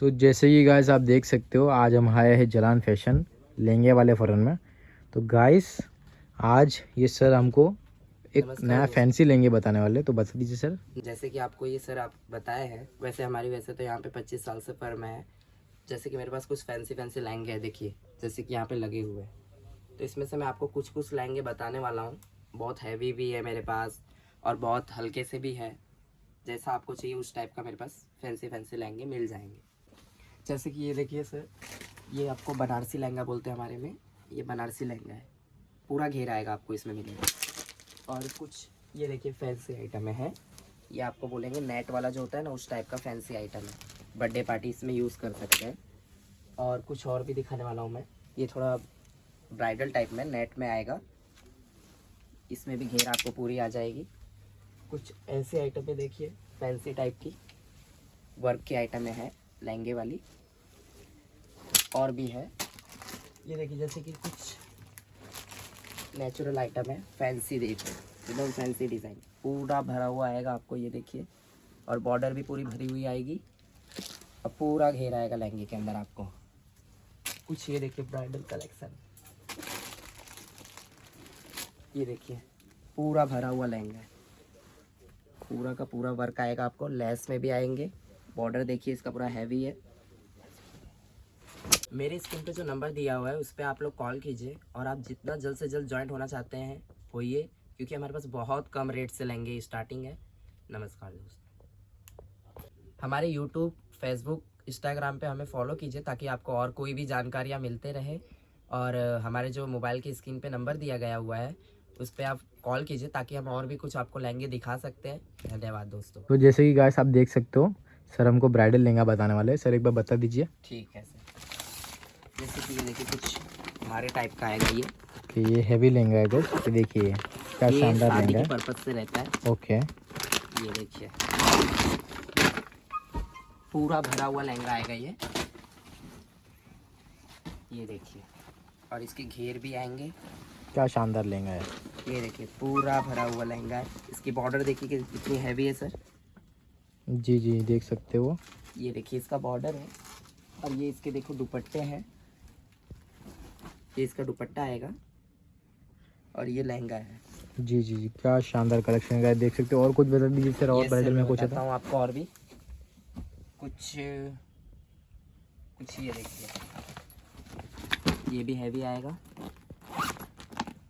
तो जैसे कि गाइस आप देख सकते हो, आज हम आए हैं जलान फैशन लहंगे वाले फॉरन में। तो गाइस आज ये सर हमको एक नया फैंसी लहंगे बताने वाले, तो बता दीजिए सर। जैसे कि आपको ये सर आप बताए हैं, वैसे तो यहाँ पे 25 साल से फर्म है। जैसे कि मेरे पास कुछ फैंसी लहंगे हैं, देखिए जैसे कि यहाँ पे लगे हुए हैं। तो इसमें से मैं आपको कुछ लहंगे बताने वाला हूँ। बहुत हैवी भी है मेरे पास और बहुत हल्के से भी है। जैसा आपको चाहिए उस टाइप का मेरे पास फैंसी लहंगे मिल जाएंगे। जैसे कि ये देखिए सर, ये आपको बनारसी लहंगा बोलते हैं हमारे में। ये बनारसी लहंगा है, पूरा घेरा आएगा आपको इसमें मिलेगा। और कुछ ये देखिए फैंसी आइटम है। ये आपको बोलेंगे नेट वाला जो होता है ना, उस टाइप का फैंसी आइटम है। बर्थडे पार्टी इसमें यूज़ कर सकते हैं। और कुछ और भी दिखाने वाला हूँ मैं। ये थोड़ा ब्राइडल टाइप में नेट में आएगा, इसमें भी घेरा आपको पूरी आ जाएगी। कुछ ऐसे आइटम पे देखिए, फैंसी टाइप की वर्क की आइटम है लहंगे वाली। और भी है, ये देखिए जैसे कि कुछ नेचुरल आइटम है, फैंसी देखिए एकदम फैंसी डिज़ाइन पूरा भरा हुआ आएगा आपको, ये देखिए। और बॉर्डर भी पूरी भरी हुई आएगी और पूरा घेरा आएगा लहंगे के अंदर आपको। कुछ ये देखिए ब्राइडल कलेक्शन, ये देखिए पूरा भरा हुआ लहंगा है, पूरा का पूरा वर्क आएगा आपको। लेस में भी आएंगे, बॉर्डर देखिए इसका पूरा हैवी है। मेरे स्क्रीन पे जो नंबर दिया हुआ है उस पर आप लोग कॉल कीजिए, और आप जितना जल्द से जल्द ज्वाइंट होना चाहते हैं होइए, क्योंकि हमारे पास बहुत कम रेट से लहंगे स्टार्टिंग है। नमस्कार दोस्तों, हमारे यूट्यूब, फेसबुक, इंस्टाग्राम पे हमें फॉलो कीजिए ताकि आपको और कोई भी जानकारियाँ मिलते रहे। और हमारे जो मोबाइल की स्क्रीन पे नंबर दिया गया हुआ है उस पर आप कॉल कीजिए ताकि हम और भी कुछ आपको लहंगे दिखा सकते हैं। धन्यवाद दोस्तों। तो जैसे कि गाइस आप देख सकते हो, सर हमको ब्राइडल लहंगा बताने वाले हैं। सर एक बार बता दीजिए। ठीक है सर, जैसे कि ये देखिए कुछ हमारे टाइप का आएगा ये कि ये हैवी लहंगा है गाइस, ये देखिए क्या ये शानदार शादी लहंगा के है। पर्पज से रहता है। ओके, ये देखिए पूरा भरा हुआ लहंगा आएगा ये देखिए। और इसके घेर भी आएंगे, क्या शानदार लहंगा है। ये देखिए पूरा भरा हुआ लहंगा है। इसकी बॉर्डर देखिए कि कितनी हैवी है सर। जी जी देख सकते हो। ये देखिए इसका बॉर्डर है। और ये इसके देखो दुपट्टे हैं, ये इसका दुपट्टा आएगा और ये लहंगा है। जी जी जी क्या शानदार कलेक्शन है, देख सकते हो। और कुछ बता दीजिए सर, और ये ब्राइडल सर में मैं कुछ है बताता तो। हूँ आपको और भी कुछ कुछ ये देखिए, ये भी हैवी आएगा,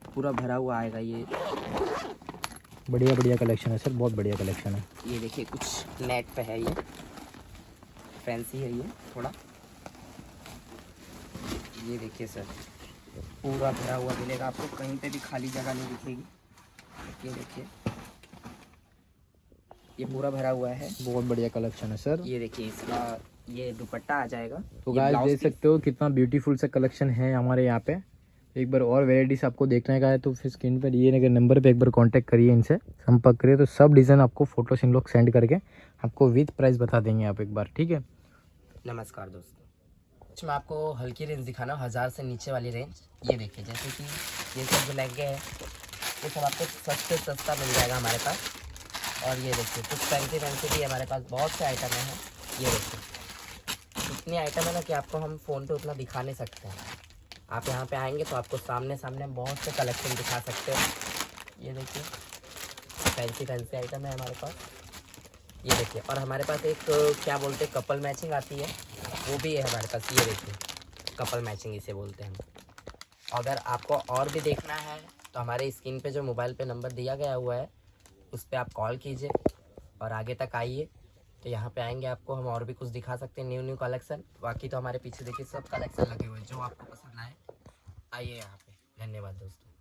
पूरा भरा हुआ आएगा ये। बढ़िया बढ़िया कलेक्शन है सर, बहुत बढ़िया कलेक्शन है। ये देखिए कुछ नेट पे है, ये फैंसी है ये थोड़ा। ये देखिए सर पूरा भरा हुआ मिलेगा आपको, कहीं पे भी खाली जगह नहीं दिखेगी। ये देखिए ये पूरा भरा हुआ है। बहुत बढ़िया कलेक्शन है सर। ये देखिए इसका ये दुपट्टा आ जाएगा। तो ये गाइस ब्लाउज देख पीस, सकते हो कितना ब्यूटीफुल सा कलेक्शन है हमारे यहाँ पे। एक बार और वेराइटीज आपको देखने का है तो फिर स्क्रीन पर दिए गए नंबर पे एक बार कांटेक्ट करिए, इनसे संपर्क करिए, तो सब डिज़ाइन आपको फोटोस इन लोग सेंड करके आपको विद प्राइस बता देंगे आप एक बार, ठीक है। नमस्कार दोस्तों, कुछ मैं आपको हल्की रेंज दिखाना, 1000 से नीचे वाली रेंज। ये देखिए जैसे कि ये सब जो लहंगे हैं ये सब आपको सस्ते सस्ता मिल जाएगा हमारे पास। और ये देखिए कुछ फैंसी भी है हमारे पास, बहुत से आइटम हैं। ये देखिए इतनी आइटम है ना कि आपको हम फ़ोन पे उतना दिखा नहीं सकते हैं। आप यहाँ पे आएंगे तो आपको सामने सामने बहुत से कलेक्शन दिखा सकते हैं। ये देखिए फैंसी आइटम है हमारे पास, ये देखिए। और हमारे पास एक क्या बोलते हैं कपल मैचिंग आती है, वो भी है हमारे पास। ये देखिए कपल मैचिंग इसे बोलते हैं हम। अगर आपको और भी देखना है तो हमारे स्क्रीन पे जो मोबाइल पे नंबर दिया गया हुआ है उस पर आप कॉल कीजिए और आगे तक आइए। तो यहाँ पे आएंगे आपको हम और भी कुछ दिखा सकते हैं, न्यू कलेक्शन। बाकी तो हमारे पीछे देखिए सब कलेक्शन लगे हुए हैं, जो आपको पसंद आए आइए यहाँ पे। धन्यवाद दोस्तों।